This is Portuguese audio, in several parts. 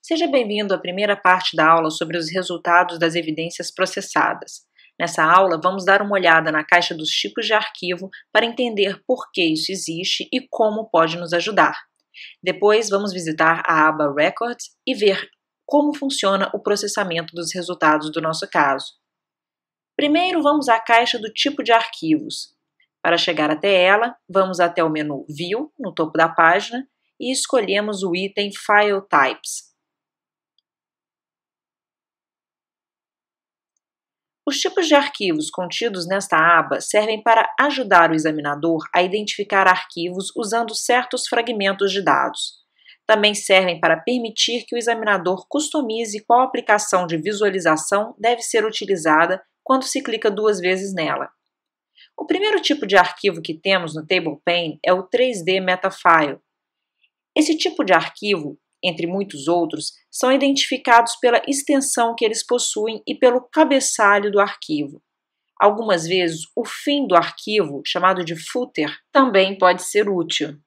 Seja bem-vindo à primeira parte da aula sobre os resultados das evidências processadas. Nessa aula, vamos dar uma olhada na caixa dos tipos de arquivo para entender por que isso existe e como pode nos ajudar. Depois, vamos visitar a aba Records e ver como funciona o processamento dos resultados do nosso caso. Primeiro, vamos à caixa do tipo de arquivos. Para chegar até ela, vamos até o menu View, no topo da página, e escolhemos o item File Types. Os tipos de arquivos contidos nesta aba servem para ajudar o examinador a identificar arquivos usando certos fragmentos de dados. Também servem para permitir que o examinador customize qual aplicação de visualização deve ser utilizada quando se clica duas vezes nela. O primeiro tipo de arquivo que temos no Table Pane é o 3D Metafile. Esse tipo de arquivo, entre muitos outros, são identificados pela extensão que eles possuem e pelo cabeçalho do arquivo. Algumas vezes, o fim do arquivo, chamado de footer, também pode ser útil.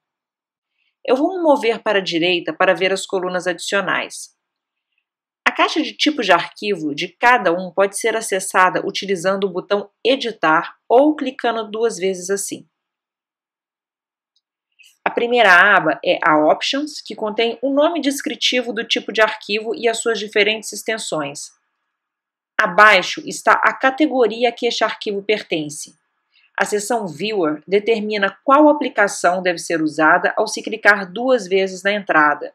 Eu vou me mover para a direita para ver as colunas adicionais. A caixa de tipo de arquivo de cada um pode ser acessada utilizando o botão Editar ou clicando duas vezes assim. A primeira aba é a Options, que contém o nome descritivo do tipo de arquivo e as suas diferentes extensões. Abaixo está a categoria a que este arquivo pertence. A seção Viewer determina qual aplicação deve ser usada ao se clicar duas vezes na entrada.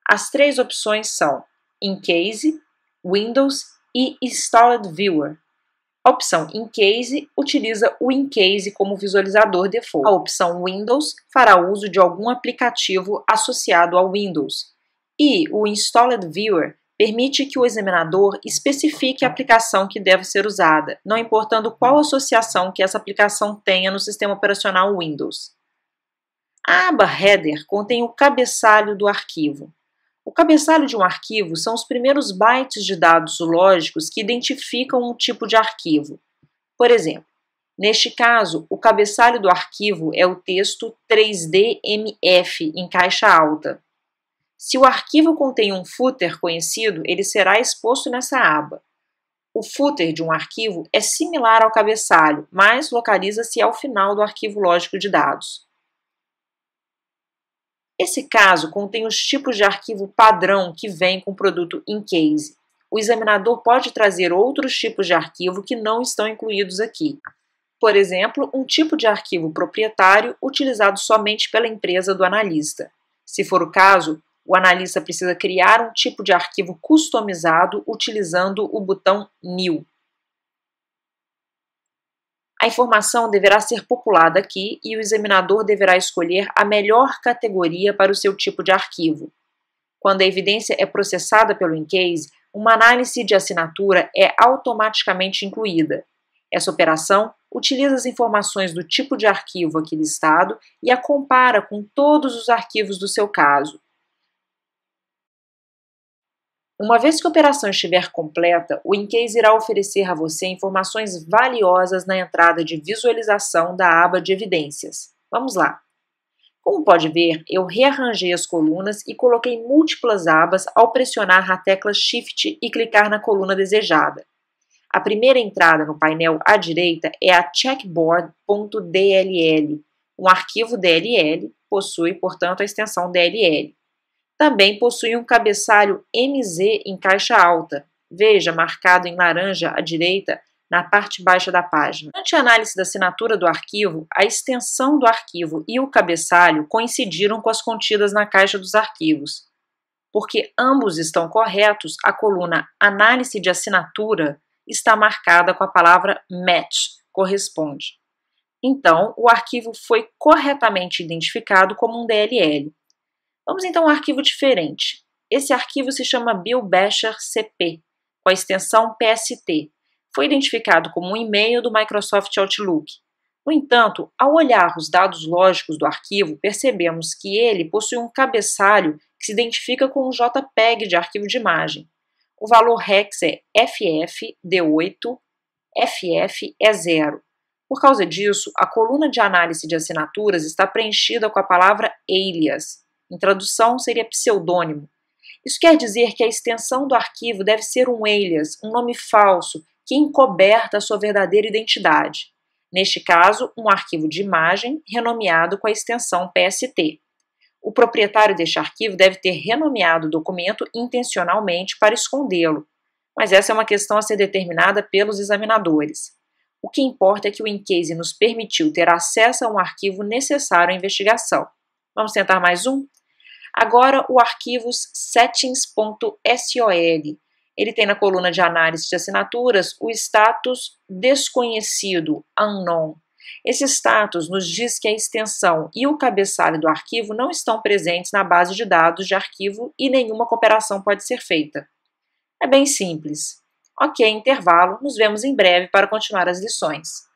As três opções são In-Case, Windows e Installed Viewer. A opção In-Case utiliza o In-Case como visualizador default. A opção Windows fará uso de algum aplicativo associado ao Windows. E o Installed Viewer permite que o examinador especifique a aplicação que deve ser usada, não importando qual associação que essa aplicação tenha no sistema operacional Windows. A aba Header contém o cabeçalho do arquivo. O cabeçalho de um arquivo são os primeiros bytes de dados lógicos que identificam um tipo de arquivo. Por exemplo, neste caso, o cabeçalho do arquivo é o texto 3DMF em caixa alta. Se o arquivo contém um footer conhecido, ele será exposto nessa aba. O footer de um arquivo é similar ao cabeçalho, mas localiza-se ao final do arquivo lógico de dados. Esse caso contém os tipos de arquivo padrão que vem com o produto In-Case. O examinador pode trazer outros tipos de arquivo que não estão incluídos aqui. Por exemplo, um tipo de arquivo proprietário utilizado somente pela empresa do analista. Se for o caso, o analista precisa criar um tipo de arquivo customizado utilizando o botão New. A informação deverá ser populada aqui e o examinador deverá escolher a melhor categoria para o seu tipo de arquivo. Quando a evidência é processada pelo In-Case, uma análise de assinatura é automaticamente incluída. Essa operação utiliza as informações do tipo de arquivo aqui listado e a compara com todos os arquivos do seu caso. Uma vez que a operação estiver completa, o In-Case irá oferecer a você informações valiosas na entrada de visualização da aba de evidências. Vamos lá! Como pode ver, eu rearranjei as colunas e coloquei múltiplas abas ao pressionar a tecla Shift e clicar na coluna desejada. A primeira entrada no painel à direita é a checkboard.dll. Um arquivo DLL possui, portanto, a extensão DLL. Também possui um cabeçalho MZ em caixa alta. Veja, marcado em laranja à direita, na parte baixa da página. Durante a análise da assinatura do arquivo, a extensão do arquivo e o cabeçalho coincidiram com as contidas na caixa dos arquivos. Porque ambos estão corretos, a coluna Análise de assinatura está marcada com a palavra Match, corresponde. Então, o arquivo foi corretamente identificado como um DLL. Vamos então a um arquivo diferente. Esse arquivo se chama Bill Basher CP, com a extensão PST. Foi identificado como um e-mail do Microsoft Outlook. No entanto, ao olhar os dados lógicos do arquivo, percebemos que ele possui um cabeçalho que se identifica com um JPEG de arquivo de imagem. O valor hex é FFD8, FF é 0. Por causa disso, a coluna de análise de assinaturas está preenchida com a palavra alias. Em tradução, seria pseudônimo. Isso quer dizer que a extensão do arquivo deve ser um alias, um nome falso, que encoberta a sua verdadeira identidade. Neste caso, um arquivo de imagem renomeado com a extensão PST. O proprietário deste arquivo deve ter renomeado o documento intencionalmente para escondê-lo, mas essa é uma questão a ser determinada pelos examinadores. O que importa é que o in-case nos permitiu ter acesso a um arquivo necessário à investigação. Vamos tentar mais um? Agora o arquivo settings.sol. Ele tem na coluna de análise de assinaturas o status desconhecido, unknown. Esse status nos diz que a extensão e o cabeçalho do arquivo não estão presentes na base de dados de arquivo e nenhuma cooperação pode ser feita. É bem simples. Ok, intervalo, nos vemos em breve para continuar as lições.